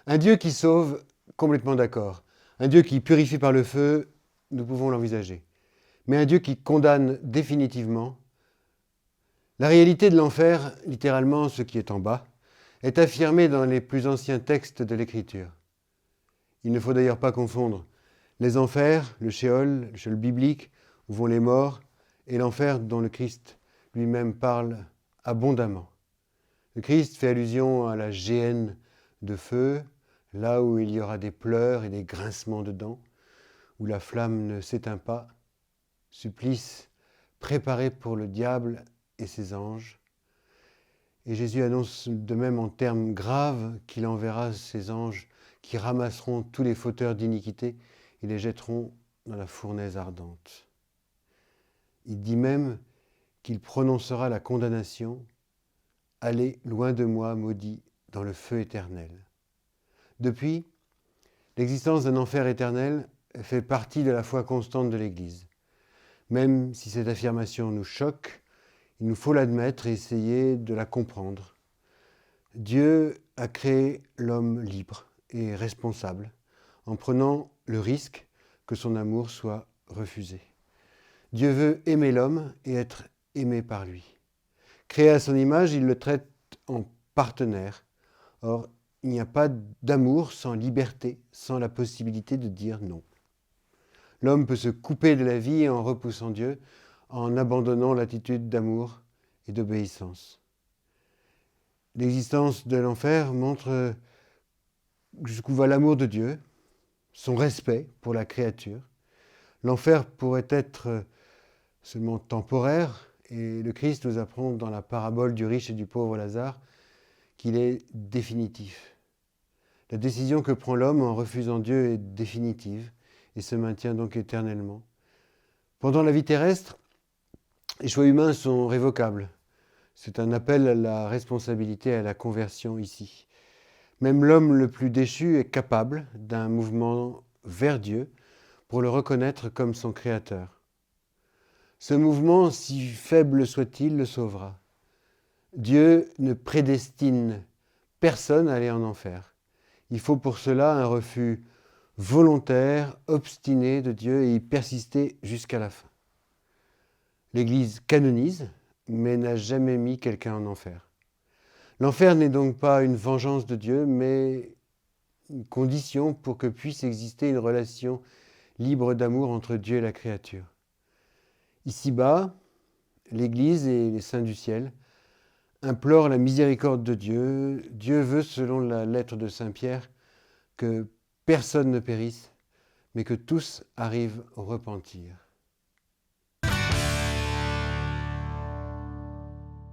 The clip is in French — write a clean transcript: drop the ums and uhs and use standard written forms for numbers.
Un Dieu qui sauve, complètement d'accord. Un Dieu qui purifie par le feu, nous pouvons l'envisager. Mais un Dieu qui condamne définitivement, la réalité de l'enfer, littéralement ce qui est en bas, est affirmée dans les plus anciens textes de l'Écriture. Il ne faut d'ailleurs pas confondre les enfers, le Sheol biblique, où vont les morts, et l'enfer dont le Christ lui-même parle abondamment. Le Christ fait allusion à la géhenne de feu, là où il y aura des pleurs et des grincements de dents, où la flamme ne s'éteint pas, supplice préparé pour le diable et ses anges. Et Jésus annonce de même en termes graves qu'il enverra ses anges qui ramasseront tous les fauteurs d'iniquité et les jetteront dans la fournaise ardente. Il dit même qu'il prononcera la condamnation « Allez loin de moi, maudit, dans le feu éternel ». Depuis, l'existence d'un enfer éternel fait partie de la foi constante de l'Église. Même si cette affirmation nous choque, il nous faut l'admettre et essayer de la comprendre. Dieu a créé l'homme libre et responsable en prenant le risque que son amour soit refusé. Dieu veut aimer l'homme et être aimé par lui. Créé à son image, il le traite en partenaire. Or, il n'y a pas d'amour sans liberté, sans la possibilité de dire non. L'homme peut se couper de la vie en repoussant Dieu, en abandonnant l'attitude d'amour et d'obéissance. L'existence de l'enfer montre jusqu'où va l'amour de Dieu, son respect pour la créature. L'enfer pourrait être seulement temporaire, et le Christ nous apprend dans la parabole du riche et du pauvre Lazare qu'il est définitif. La décision que prend l'homme en refusant Dieu est définitive et se maintient donc éternellement. Pendant la vie terrestre, les choix humains sont révocables. C'est un appel à la responsabilité et à la conversion ici. Même l'homme le plus déchu est capable d'un mouvement vers Dieu pour le reconnaître comme son créateur. Ce mouvement, si faible soit-il, le sauvera. Dieu ne prédestine personne à aller en enfer. Il faut pour cela un refus volontaire, obstiné de Dieu et y persister jusqu'à la fin. L'Église canonise, mais n'a jamais mis quelqu'un en enfer. L'enfer n'est donc pas une vengeance de Dieu, mais une condition pour que puisse exister une relation libre d'amour entre Dieu et la créature. Ici-bas, l'Église et les saints du ciel implorent la miséricorde de Dieu. Dieu veut, selon la lettre de Saint Pierre, que personne ne périsse, mais que tous arrivent au repentir.